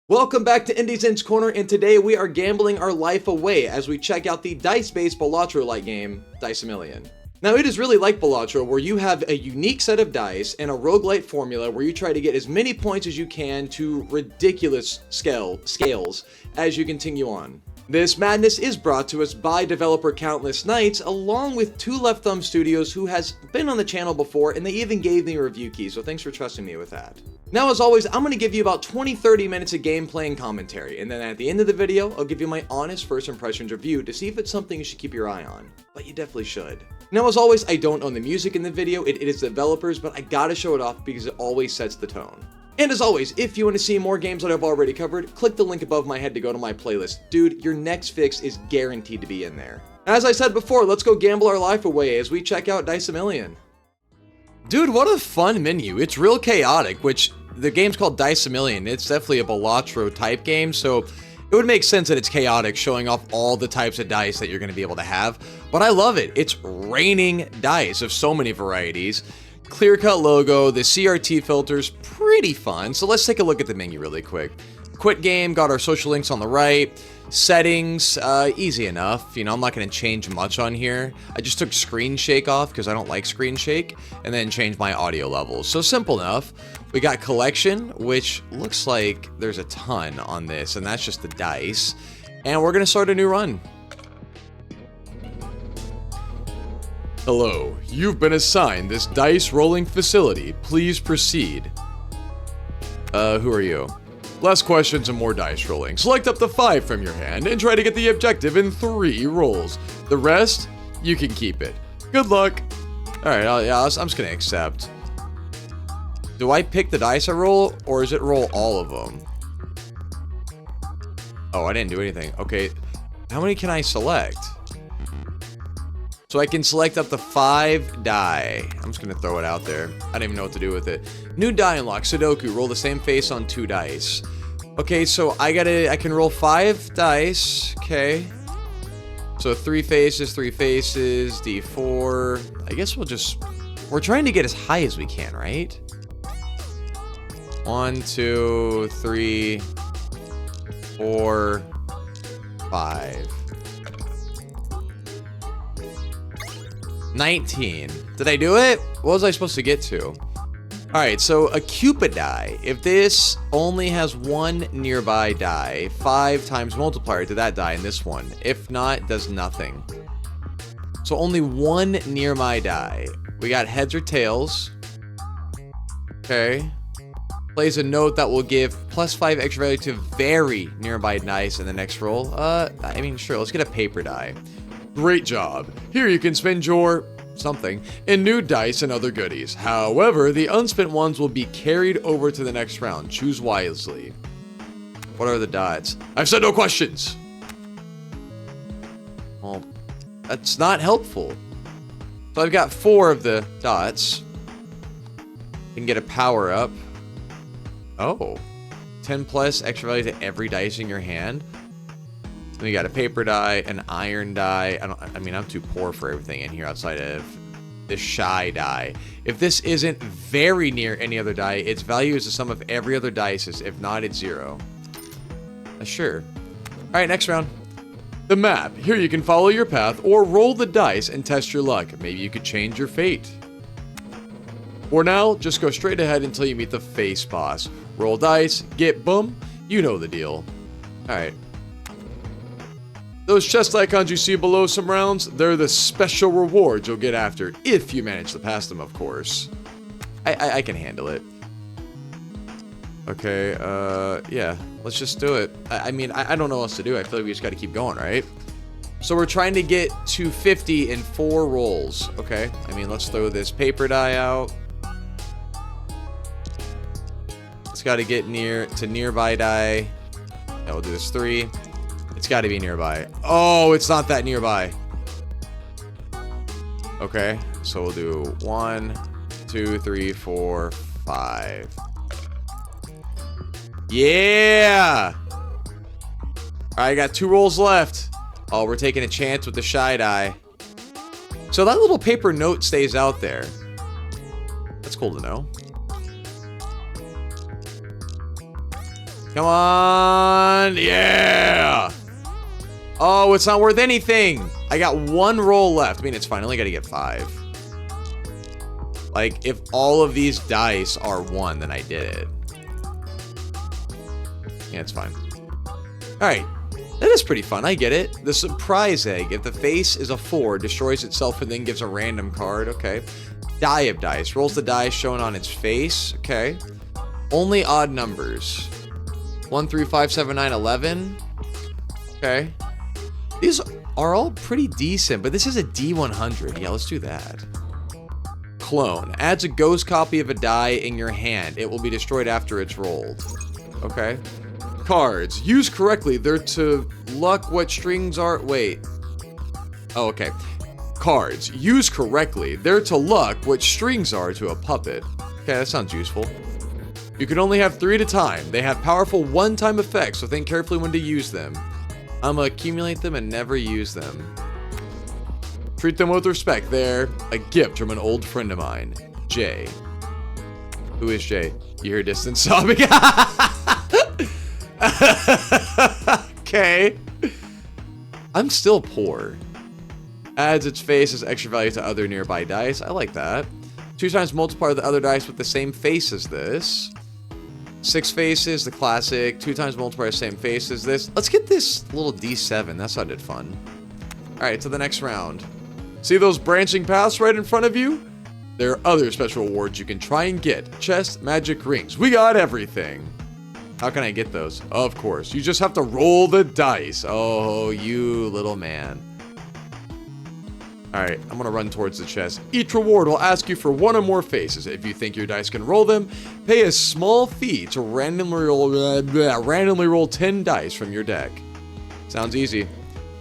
Welcome back to IndieZen's Corner, and today we are gambling our life away as we check out the dice-based Balatro-like game, Dice A Million. Now, it is really like Balatro, where you have a unique set of dice and a roguelite formula where you try to get as many points as you can to ridiculous scales as you continue on. This madness is brought to us by developer Countless Nights, along with two Left Thumb Studios who has been on the channel before, and they even gave me a review key, so thanks for trusting me with that. Now, as always, I'm going to give you about 20-30 minutes of gameplay and commentary, and then at the end of the video, I'll give you my honest first impressions review to see if it's something you should keep your eye on. But you definitely should. Now, as always, I don't own the music in the video, it is developers, but I gotta show it off because it always sets the tone. And as always, if you want to see more games that I've already covered, click the link above my head to go to my playlist. Dude, your next fix is guaranteed to be in there. As I said before, let's go gamble our life away as we check out Dice A Million. Dude, what a fun menu. It's real chaotic, which the game's called Dice A Million. It's definitely a Balatro type game, so it would make sense that it's chaotic, showing off all the types of dice that you're going to be able to have. But I love it. It's raining dice of so many varieties. Clear-cut logo, the CRT filters, pretty fun. So let's take a look at the menu really quick. Quit game, got our social links on the right. Settings, easy enough. You know, I'm not going to change much on here. I just took screen shake off because I don't like screen shake, and then changed my audio levels. So simple enough. We got collection, which looks like there's a ton on this, and that's just the dice. And we're going to start a new run. Hello, you've been assigned this dice rolling facility. Please proceed. Who are you? Less questions and more dice rolling. Select up to 5 from your hand and try to get the objective in 3 rolls. The rest, you can keep it. Good luck. Alright, I'm just gonna accept. Do I pick the dice I roll, or is it roll all of them? Oh, I didn't do anything. Okay, how many can I select? So I can select up to 5 die. I'm just gonna throw it out there. I don't even know what to do with it. New die unlock, Sudoku. Roll the same face on 2 dice. Okay, so I can roll 5 dice. Okay. So 3 faces, D4. I guess we're trying to get as high as we can, right? 1, 2, 3, 4, 5. 19. Did I do it? What was I supposed to get to? Alright, so a Cupid die. If this only has 1 nearby die, 5 times multiplier to that die in this one. If not, it does nothing. So only 1 nearby die. We got heads or tails. Okay. Plays a note that will give +5 extra value to very nearby dice in the next roll. I mean, sure, let's get a paper die. Great job. Here you can spend your something in new dice and other goodies. However, the unspent ones will be carried over to the next round. Choose wisely. What are the dots? I've said no questions. Well, that's not helpful. So I've got 4 of the dots. You can get a power up. Oh, 10 plus extra value to every dice in your hand. We got a paper die, an iron die. I mean, I'm too poor for everything in here outside of this shy die. If this isn't very near any other die, its value is the sum of every other dice. If not, it's 0. Sure. All right, next round. The map. Here you can follow your path or roll the dice and test your luck. Maybe you could change your fate. For now, just go straight ahead until you meet the face boss. Roll dice, get boom. You know the deal. All right. Those chest icons you see below some rounds, they're the special rewards you'll get after, if you manage to pass them, of course. I can handle it. Okay, yeah, let's just do it. I mean, I don't know what else to do. I feel like we just gotta keep going, right? So we're trying to get to 50 in 4 rolls, okay? I mean, let's throw this paper die out. It's gotta get nearby die. Yeah, we'll do this 3. It's got to be nearby. Oh, it's not that nearby. Okay, so we'll do 1, 2, 3, 4, 5. Yeah! Alright, I got 2 rolls left. Oh, we're taking a chance with the shy die. So that little paper note stays out there. That's cool to know. Come on. Yeah. Oh, it's not worth anything. I got one roll left. I mean, it's fine. I only got to get 5. Like, if all of these dice are 1, then I did it. Yeah, it's fine. Alright. That is pretty fun. I get it. The surprise egg. If the face is a 4, destroys itself and then gives a random card. Okay. Die of dice. Rolls the dice shown on its face. Okay. Only odd numbers. 1, 3, 5, 7, 9, 11. Okay. These are all pretty decent, but this is a D100. Yeah, let's do that. Clone. Adds a ghost copy of a die in your hand. It will be destroyed after it's rolled. Okay. Cards. Used correctly, they're to luck what strings are... Wait. Oh, okay. Cards. Used correctly, they're to luck what strings are to a puppet. Okay, that sounds useful. You can only have 3 at a time. They have powerful one-time effects, so think carefully when to use them. I'm gonna accumulate them and never use them. Treat them with respect. They're a gift from an old friend of mine, Jay. Who is Jay? You hear distant sobbing? Okay. I'm still poor. Adds its face as extra value to other nearby dice. I like that. 2 times multiply the other dice with the same face as this. 6 faces, the classic. 2 times multiply the same face as this. Let's get this little D7. That sounded fun. Alright, to the next round. See those branching paths right in front of you? There are other special rewards you can try and get. Chests, magic rings. We got everything. How can I get those? Of course. You just have to roll the dice. Oh, you little man. Alright, I'm gonna run towards the chest. Each reward will ask you for 1 or more faces. If you think your dice can roll them, pay a small fee to randomly roll 10 dice from your deck. Sounds easy.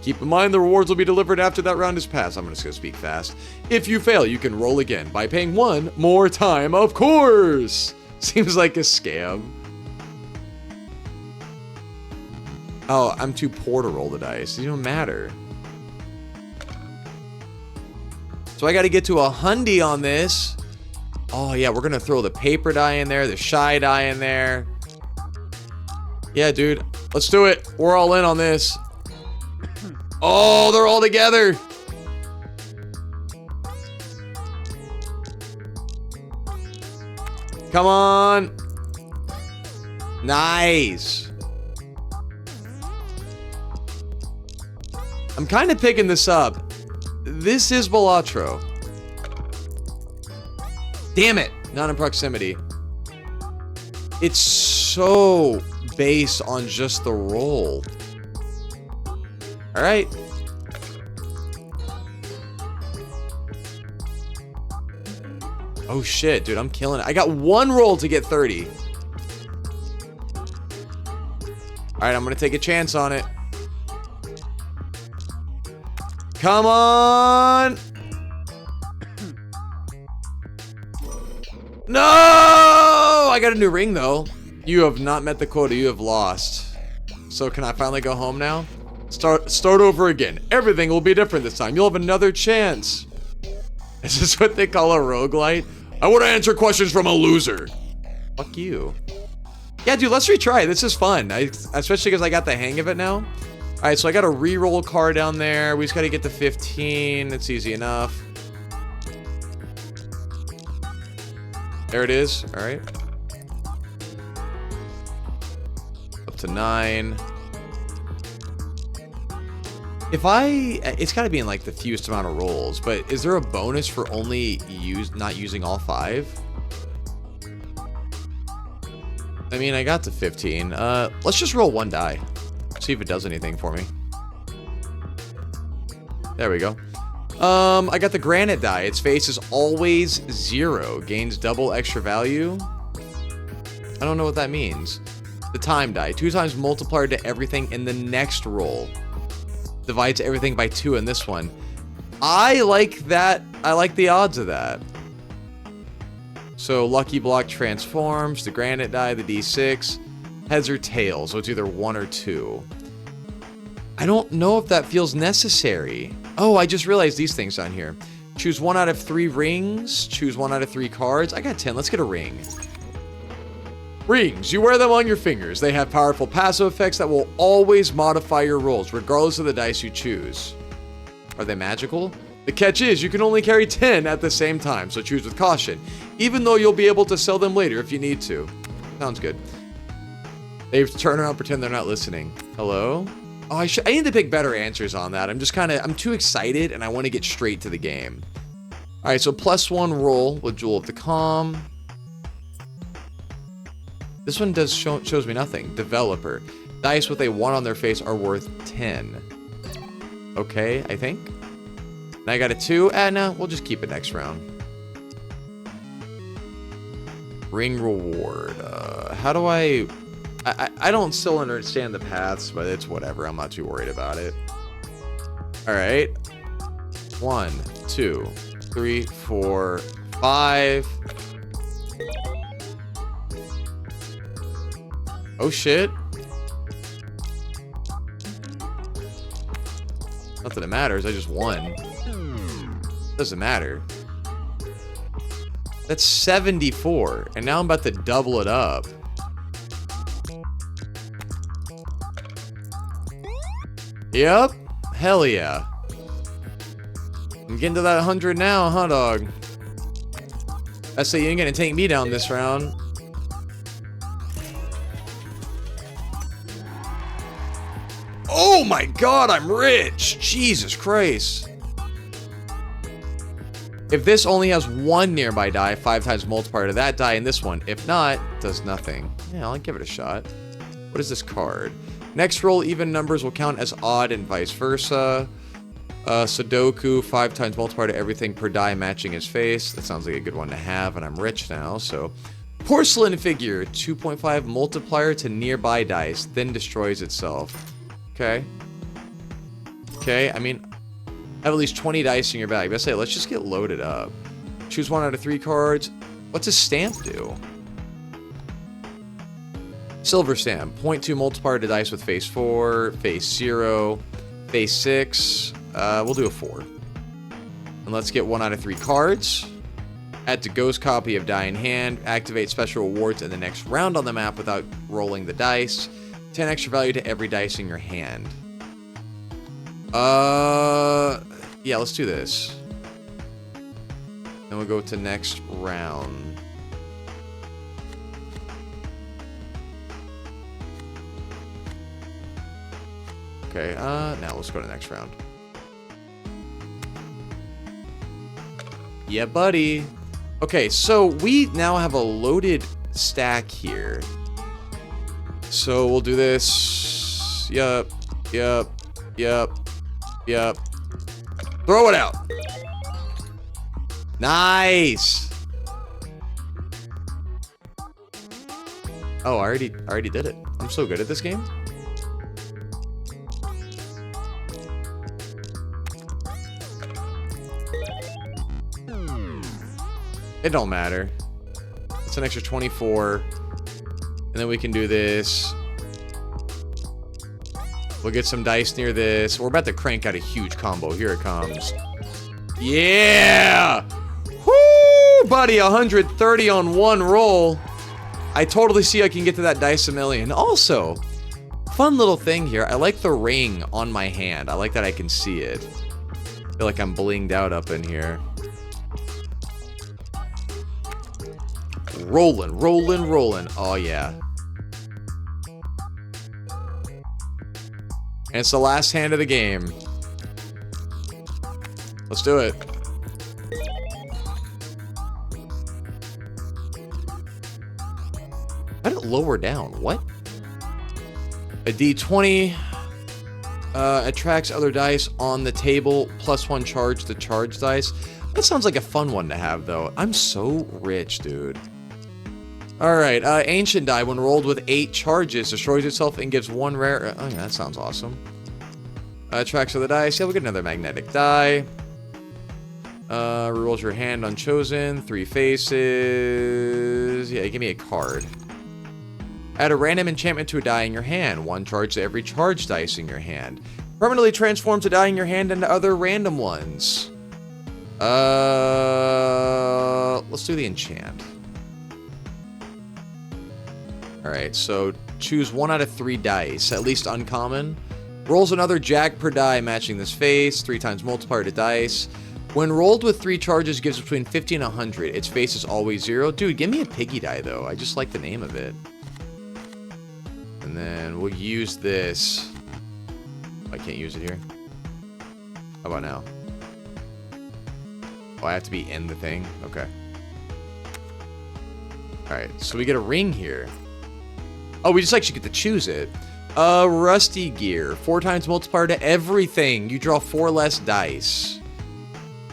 Keep in mind the rewards will be delivered after that round is passed. I'm just gonna speak fast. If you fail, you can roll again by paying 1 more time, of course! Seems like a scam. Oh, I'm too poor to roll the dice. It doesn't matter. So I gotta get to 100 on this. Oh yeah, we're gonna throw the paper die in there, the shy die in there. Yeah, dude, let's do it. We're all in on this. Oh, they're all together. Come on. Nice. I'm kind of picking this up. This is Balatro. Damn it. Not in proximity. It's so based on just the roll. Alright. Oh shit, dude, I'm killing it. I got 1 roll to get 30. Alright, I'm gonna take a chance on it. Come on! No! I got a new ring, though. You have not met the quota. You have lost. So can I finally go home now? Start over again. Everything will be different this time. You'll have another chance. Is this what they call a roguelite? I want to answer questions from a loser. Fuck you. Yeah, dude, let's retry. This is fun. Especially because I got the hang of it now. Alright, so I got a reroll card down there. We just gotta get to 15. It's easy enough. There it is. Alright. Up to 9. It's gotta be in like the fewest amount of rolls, but is there a bonus for only not using all 5? I mean, I got to 15. Let's just roll 1 die. See if it does anything for me. There we go. I got the granite die. Its face is always 0. Gains double extra value. I don't know what that means. The time die. 2 times multiplier to everything in the next roll. Divides everything by 2 in this one. I like that. I like the odds of that. So lucky block transforms. The granite die. The D6. Heads or tails. So it's either 1 or 2. I don't know if that feels necessary. Oh, I just realized these things on here. Choose 1 out of 3 rings. Choose 1 out of 3 cards. I got 10. Let's get a ring. Rings. You wear them on your fingers. They have powerful passive effects that will always modify your rolls, regardless of the dice you choose. Are they magical? The catch is you can only carry 10 at the same time, so choose with caution, even though you'll be able to sell them later if you need to. Sounds good. They turn around and pretend they're not listening. Hello? Oh, I need to pick better answers on that. I'm too excited and I want to get straight to the game. All right, so +1 roll with Jewel of the Calm. This one shows me nothing. Developer. Dice with a 1 on their face are worth 10. Okay, I think. And I got a 2. No, we'll just keep it next round. Ring reward. How do I don't still understand the paths, but it's whatever. I'm not too worried about it. All right. 1, 2, 3, 4, 5. Oh shit. Not that it matters, I just won. Doesn't matter. That's 74, and now I'm about to double it up. Yep, hell yeah. I'm getting to that 100 now, huh, dog? I say you ain't gonna take me down this round. Oh my god, I'm rich! Jesus Christ. If this only has 1 nearby die, 5 times multiplier to that die in this one. If not, does nothing. Yeah, I'll give it a shot. What is this card? Next roll, even numbers will count as odd and vice versa. Sudoku, 5 times multiplier to everything per die matching his face. That sounds like a good one to have, and I'm rich now, so. Porcelain figure, 2.5 multiplier to nearby dice, then destroys itself. Okay. Okay, I mean, have at least 20 dice in your bag. Let's say, let's just get loaded up. Choose 1 out of 3 cards. What's a stamp do? Silver stamp. 0.2 multiplier to dice with face 4, face 0, face 6. We'll do a 4. And let's get 1 out of 3 cards. Add to ghost copy of die in hand. Activate special rewards in the next round on the map without rolling the dice. 10 extra value to every dice in your hand. Yeah, let's do this. Then we'll go to next round. Okay, now let's go to next round. Yeah, buddy. Okay, so we now have a loaded stack here. So we'll do this. Yup, yup, yup, yup. Throw it out. Nice. Oh, I already did it. I'm so good at this game. It don't matter. It's an extra 24. And then we can do this. We'll get some dice near this. We're about to crank out a huge combo. Here it comes. Yeah! Woo, buddy, 130 on 1 roll. I totally see I can get to that dice a million. Also, fun little thing here. I like the ring on my hand. I like that I can see it. I feel like I'm blinged out up in here. Rolling, rolling, rolling. Oh, yeah. And it's the last hand of the game. Let's do it. I don't lower down. What? A D20 attracts other dice on the table. +1 charge to charge dice. That sounds like a fun one to have, though. I'm so rich, dude. Alright, Ancient Die, when rolled with 8 charges, destroys itself and gives 1 rare... Oh, yeah, that sounds awesome. Attracts other dice. Yeah, we'll get another magnetic die. Rerolls your hand unchosen. 3 faces. Yeah, give me a card. Add a random enchantment to a die in your hand. 1 charge to every charge dice in your hand. Permanently transforms a die in your hand into other random ones. Let's do the enchant. Alright, so choose 1 out of 3 dice, at least uncommon. Rolls another jack per die matching this face, 3 times multiplier to dice. When rolled with 3 charges, gives between 50 and 100. Its face is always 0. Dude, give me a piggy die, though. I just like the name of it. And then we'll use this. I can't use it here. How about now? Oh, I have to be in the thing? Okay. Alright, so we get a ring here. Oh, we just actually get to choose it. Rusty gear. 4 times multiplier to everything. You draw 4 less dice.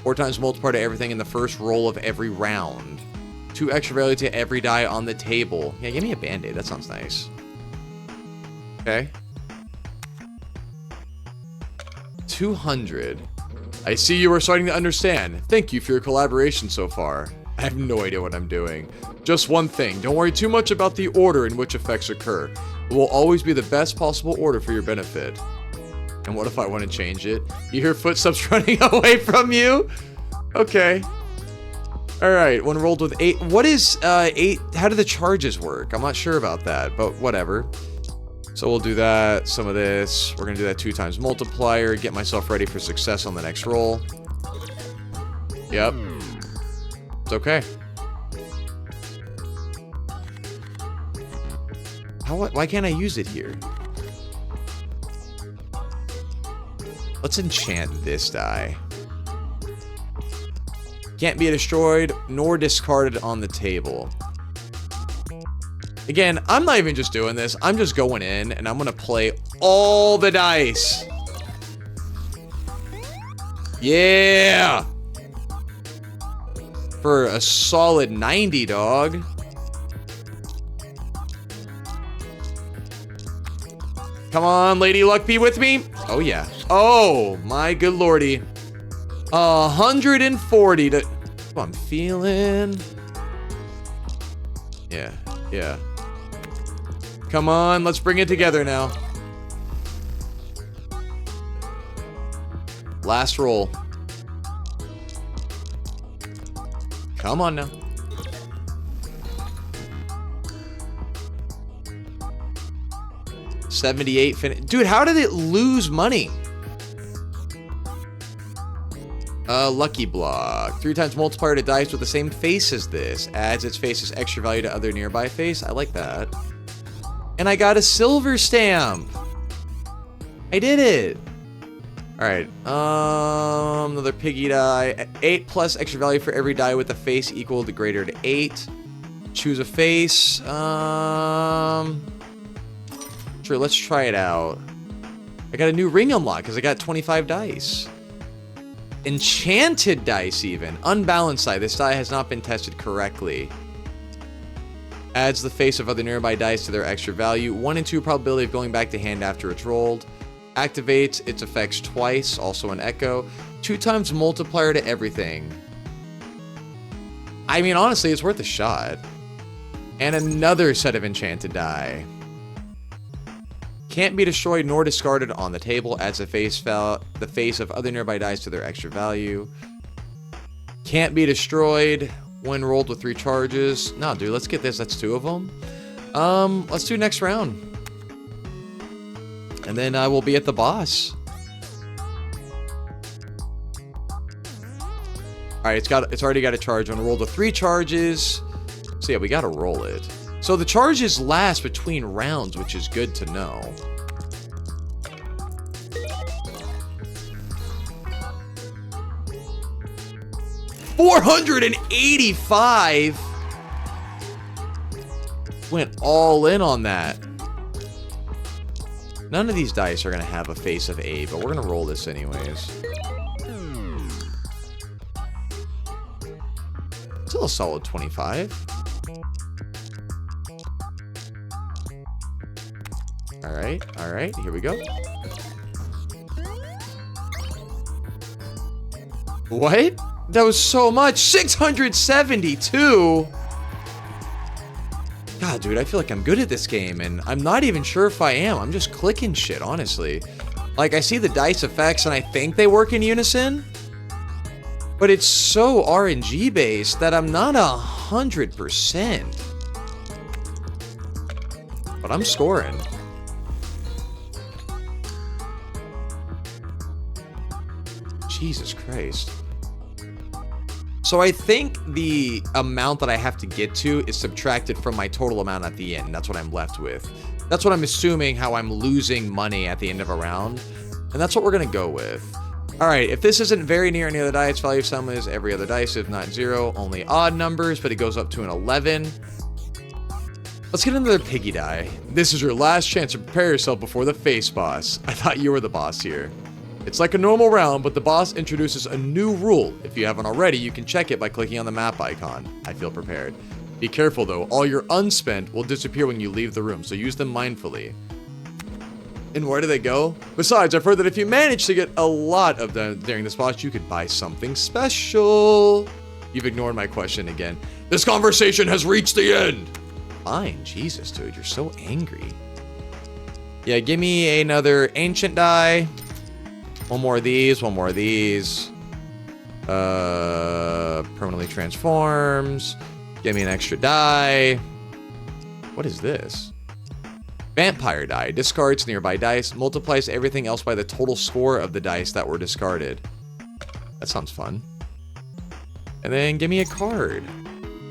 4 times multiplier to everything in the first roll of every round. 2 extra value to every die on the table. Yeah, give me a band-aid. That sounds nice. Okay. 200. I see you are starting to understand. Thank you for your collaboration so far. I have no idea what I'm doing. Just one thing. Don't worry too much about the order in which effects occur. It will always be the best possible order for your benefit. And what if I want to change it? You hear footsteps running away from you? Okay. Alright, when rolled with 8. What is 8? How do the charges work? I'm not sure about that, but whatever. So we'll do that, some of this. We're going to do that 2 times multiplier. Get myself ready for success on the next roll. Yep. It's okay. Why can't I use it here? Let's enchant this die. Can't be destroyed nor discarded on the table. Again, I'm not even just doing this. I'm just going in and I'm going to play all the dice. Yeah! For a solid 90, dog. Come on, Lady Luck, be with me. Oh, yeah. Oh, my good lordy. 140 to... Oh, I'm feeling... Yeah, yeah. Come on, let's bring it together now. Last roll. Come on now. $78. Dude, how did it lose money? Lucky block. 3 times multiplier to dice with the same face as this. Adds its face's extra value to other nearby face. I like that. And I got a silver stamp. I did it. Alright. Another piggy die. 8 plus extra value for every die with a face equal to greater to 8. Choose a face. Sure, let's try it out. I got a new ring unlock because I got 25 dice. Enchanted dice even. Unbalanced die. This die has not been tested correctly. Adds the face of other nearby dice to their extra value. 1 in 2 probability of going back to hand after it's rolled. Activates its effects twice. Also an echo. 2 times multiplier to everything. I mean, honestly, it's worth a shot. And another set of enchanted die. Can't be destroyed nor discarded on the table. Adds the face of other nearby dice to their extra value. Can't be destroyed when rolled with 3 charges. Nah, dude, let's get this. That's 2 of them. Let's do next round. And then I will be at the boss. Alright, it's already got a charge. When rolled with 3 charges. So yeah, we gotta roll it. So the charges last between rounds, which is good to know. $485. Went all in on that. None of these dice are gonna have a face of A, but we're gonna roll this anyways. Still a solid 25. Alright, here we go. What? That was so much. 672? God, dude, I feel like I'm good at this game, and I'm not even sure if I am. I'm just clicking shit, honestly. Like, I see the dice effects, and I think they work in unison, but it's so RNG-based that I'm not 100%. But I'm scoring. Jesus Christ. So I think the amount that I have to get to is subtracted from my total amount at the end. That's what I'm left with. That's what I'm assuming how I'm losing money at the end of a round. And that's what we're going to go with. All right, if this isn't very near any other dice, value of sum is every other dice, if not 0. Only odd numbers, but it goes up to an 11. Let's get another piggy die. This is your last chance to prepare yourself before the face boss. I thought you were the boss here. It's like a normal round, but the boss introduces a new rule. If you haven't already, you can check it by clicking on the map icon. I feel prepared. Be careful though, all your unspent will disappear when you leave the room, so use them mindfully. And where do they go? Besides, I've heard that if you manage to get a lot of them during this boss, you could buy something special. You've ignored my question again. This conversation has reached the end. Fine, Jesus, dude, you're so angry. Yeah, give me another ancient die. One more of these, one more of these. Permanently transforms. Give me an extra die. What is this? Vampire die. Discards nearby dice. Multiplies everything else by the total score of the dice that were discarded. That sounds fun. And then give me a card.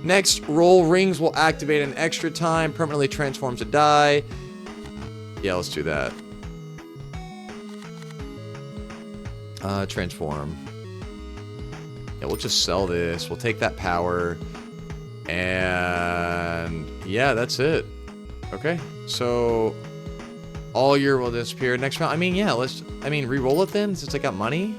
Next, roll rings will activate an extra time. Permanently transforms a die. Yeah, let's do that. Transform. Yeah, we'll just sell this. We'll take that power. And yeah, that's it. Okay, so all your will disappear next round. I mean, yeah, re-roll it then since I got money.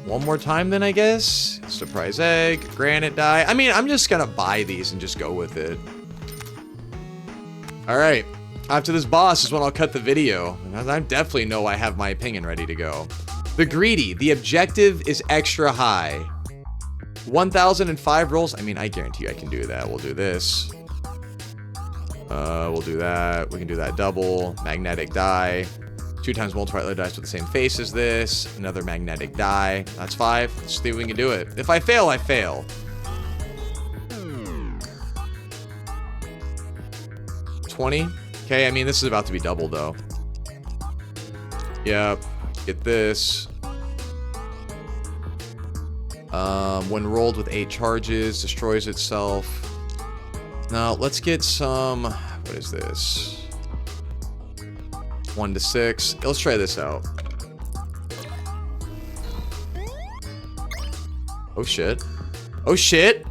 One more time then, I guess. Surprise egg, granite die. I mean, I'm just gonna buy these and just go with it. All right, after this boss is when I'll cut the video. I definitely know I have my opinion ready to go. The greedy, the objective is extra high. 1,005 rolls. I mean, I guarantee you I can do that. We'll do this. We'll do that. We can do that double. Magnetic die. 2 times multiply other dice with the same face as this. Another magnetic die. That's 5. Let's see if we can do it. If I fail, I fail. 20. Okay, I mean, this is about to be double, though. Yep. Get this. When rolled with 8 charges, destroys itself. Now, let's get some... What is this? 1 to 6. Let's try this out. Oh, shit. Oh, shit!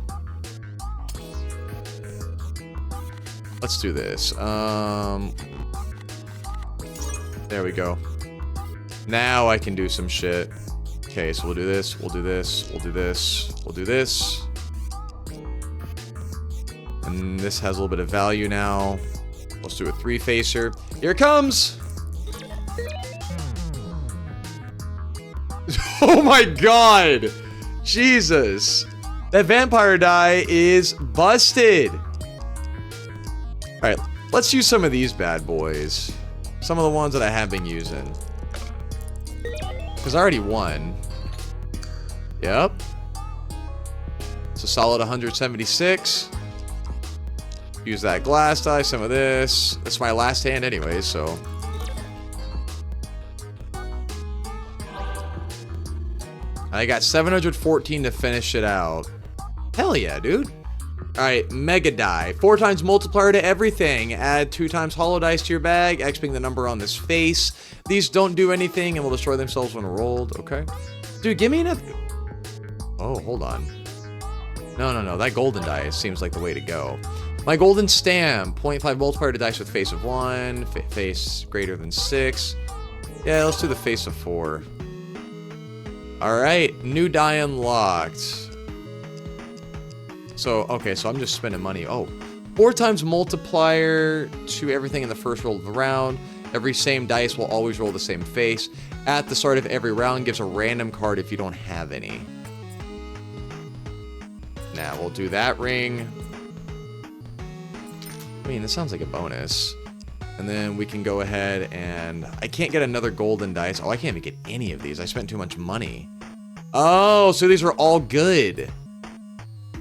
Let's do this. There we go. Now I can do some shit. Okay, so we'll do this, we'll do this, we'll do this, we'll do this. And this has a little bit of value now. Let's do a 3-facer. Here it comes! Oh my god! Jesus! That vampire die is busted! Alright, let's use some of these bad boys. Some of the ones that I have been using. Because I already won. Yep. It's a solid 176. Use that glass die, some of this. That's my last hand anyway, so. I got 714 to finish it out. Hell yeah, dude. Alright, mega die. 4 times multiplier to everything. Add 2 times hollow dice to your bag, X being the number on this face. These don't do anything and will destroy themselves when rolled. Okay. Dude, give me enough. Oh, hold on. No. That golden die seems like the way to go. My golden stamp. 0.5 multiplier to dice with face of 1. Face greater than 6. Yeah, let's do the face of 4. Alright, new die unlocked. So, okay, so I'm just spending money. Oh, 4 times multiplier to everything in the first roll of the round. Every same dice will always roll the same face. At the start of every round, gives a random card if you don't have any. Now, we'll do that ring. I mean, this sounds like a bonus. And then we can go ahead and... I can't get another golden dice. Oh, I can't even get any of these. I spent too much money. Oh, so these are all good.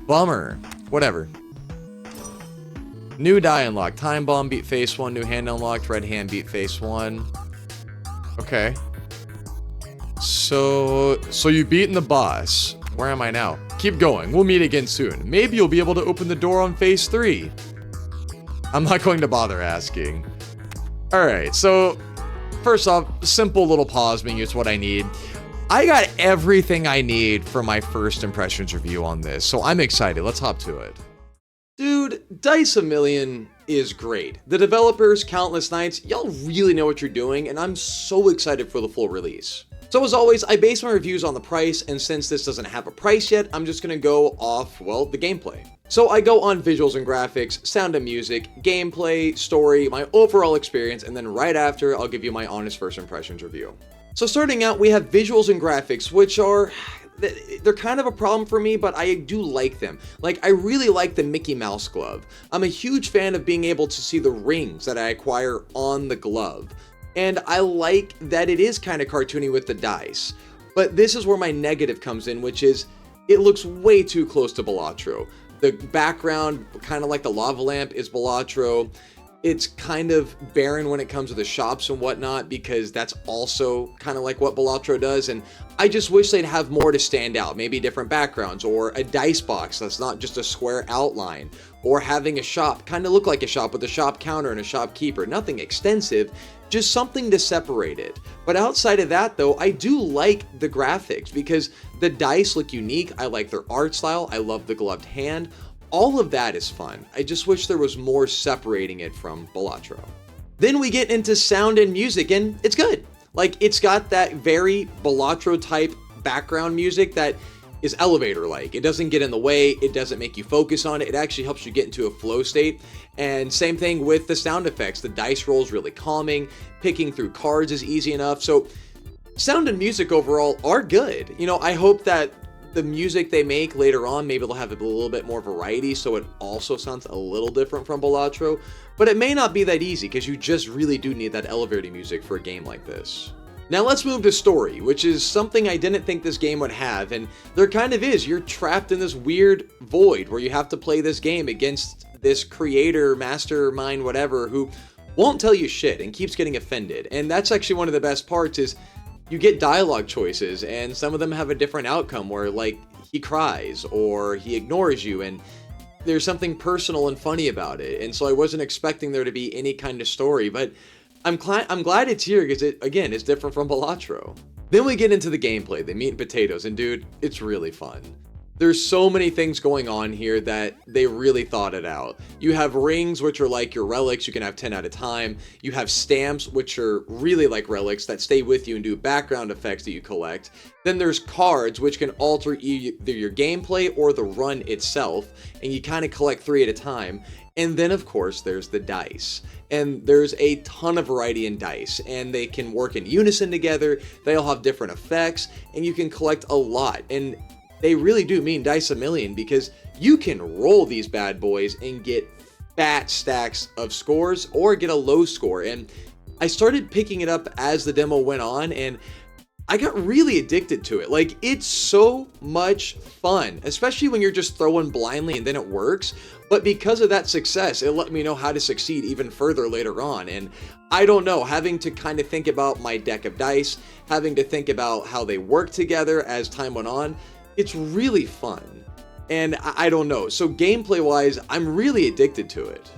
Bummer. Whatever. New die unlocked. Time bomb beat phase 1. New hand unlocked. Red hand beat phase 1. Okay. So you've beaten the boss. Where am I now? Keep going. We'll meet again soon. Maybe you'll be able to open the door on phase 3. I'm not going to bother asking. Alright, so first off, simple little pause menu is what I need. I got everything I need for my first impressions review on this, so I'm excited. Let's hop to it. Dude, Dice A Million is great. The developers, Countless Nights, y'all really know what you're doing, and I'm so excited for the full release. So as always, I base my reviews on the price, and since this doesn't have a price yet, I'm just gonna go off, well, the gameplay. So I go on visuals and graphics, sound and music, gameplay, story, my overall experience, and then right after, I'll give you my honest first impressions review. So starting out, we have visuals and graphics, which are, they're kind of a problem for me, but I do like them. Like, I really like the Mickey Mouse glove. I'm a huge fan of being able to see the rings that I acquire on the glove. And I like that it is kind of cartoony with the dice. But this is where my negative comes in, which is, it looks way too close to Balatro. The background, kind of like the lava lamp, is Balatro. It's kind of barren when it comes to the shops and whatnot, because that's also kind of like what Balatro does, and I just wish they'd have more to stand out. Maybe different backgrounds, or a dice box that's not just a square outline, or having a shop kind of look like a shop with a shop counter and a shopkeeper. Nothing extensive, just something to separate it. But outside of that though, I do like the graphics because the dice look unique. I like their art style. I love the gloved hand. All of that is fun. I just wish there was more separating it from Balatro. Then we get into sound and music, and it's good. Like, it's got that very Balatro type background music that is elevator-like. It doesn't get in the way, it doesn't make you focus on it, it actually helps you get into a flow state. And same thing with the sound effects. The dice roll is really calming, picking through cards is easy enough. So sound and music overall are good. You know, I hope that the music they make later on, maybe they'll have a little bit more variety so it also sounds a little different from Balatro, but it may not be that easy because you just really do need that elevator music for a game like this. Now let's move to story, which is something I didn't think this game would have, and there kind of is. You're trapped in this weird void where you have to play this game against this creator, mastermind, whatever, who won't tell you shit and keeps getting offended. And that's actually one of the best parts is you get dialogue choices, and some of them have a different outcome where, like, he cries or he ignores you, and there's something personal and funny about it. And so I wasn't expecting there to be any kind of story, but I'm glad it's here because it, again, is different from Balatro. Then we get into the gameplay, the meat and potatoes, and dude, it's really fun. There's so many things going on here that they really thought it out. You have rings, which are like your relics. You can have 10 at a time. You have stamps, which are really like relics that stay with you and do background effects that you collect. Then there's cards, which can alter either your gameplay or the run itself, and you kind of collect 3 at a time. And then, of course, there's the dice. And there's a ton of variety in dice, and they can work in unison together. They all have different effects, and you can collect a lot. And they really do mean Dice A Million because you can roll these bad boys and get fat stacks of scores or get a low score. And I started picking it up as the demo went on, and I got really addicted to it. Like, it's so much fun, especially when you're just throwing blindly and then it works. But because of that success, it let me know how to succeed even further later on. And I don't know, having to kind of think about my deck of dice, having to think about how they work together as time went on, it's really fun. And I don't know, so gameplay wise, I'm really addicted to it.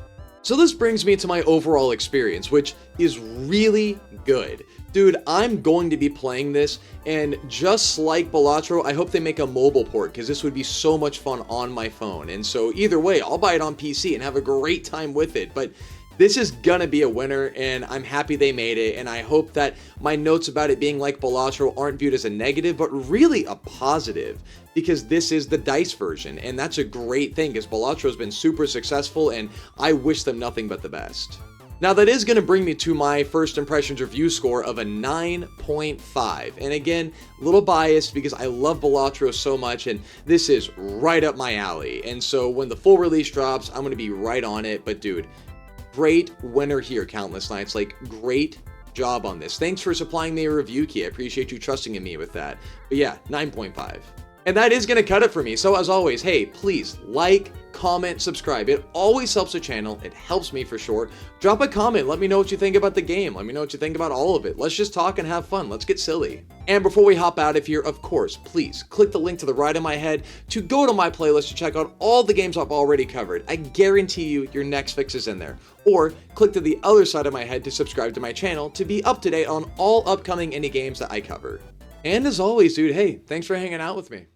So this brings me to my overall experience, which is really good. Dude, I'm going to be playing this, and just like Balatro, I hope they make a mobile port, because this would be so much fun on my phone. And so either way, I'll buy it on PC and have a great time with it. But this is gonna be a winner, and I'm happy they made it, and I hope that my notes about it being like Balatro aren't viewed as a negative, but really a positive, because this is the dice version, and that's a great thing, because Balatro's been super successful, and I wish them nothing but the best. Now that is going to bring me to my first impressions review score of a 9.5. And again, a little biased because I love Balatro so much and this is right up my alley. And so when the full release drops, I'm going to be right on it. But dude, great winner here, Countless Nights. Like, great job on this. Thanks for supplying me a review key. I appreciate you trusting in me with that. But yeah, 9.5. And that is going to cut it for me. So as always, hey, please like, comment, subscribe. It always helps the channel. It helps me for sure. Drop a comment. Let me know what you think about the game. Let me know what you think about all of it. Let's just talk and have fun. Let's get silly. And before we hop out of here, of course, please click the link to the right of my head to go to my playlist to check out all the games I've already covered. I guarantee you your next fix is in there. Or click to the other side of my head to subscribe to my channel to be up to date on all upcoming indie games that I cover. And as always, dude, hey, thanks for hanging out with me.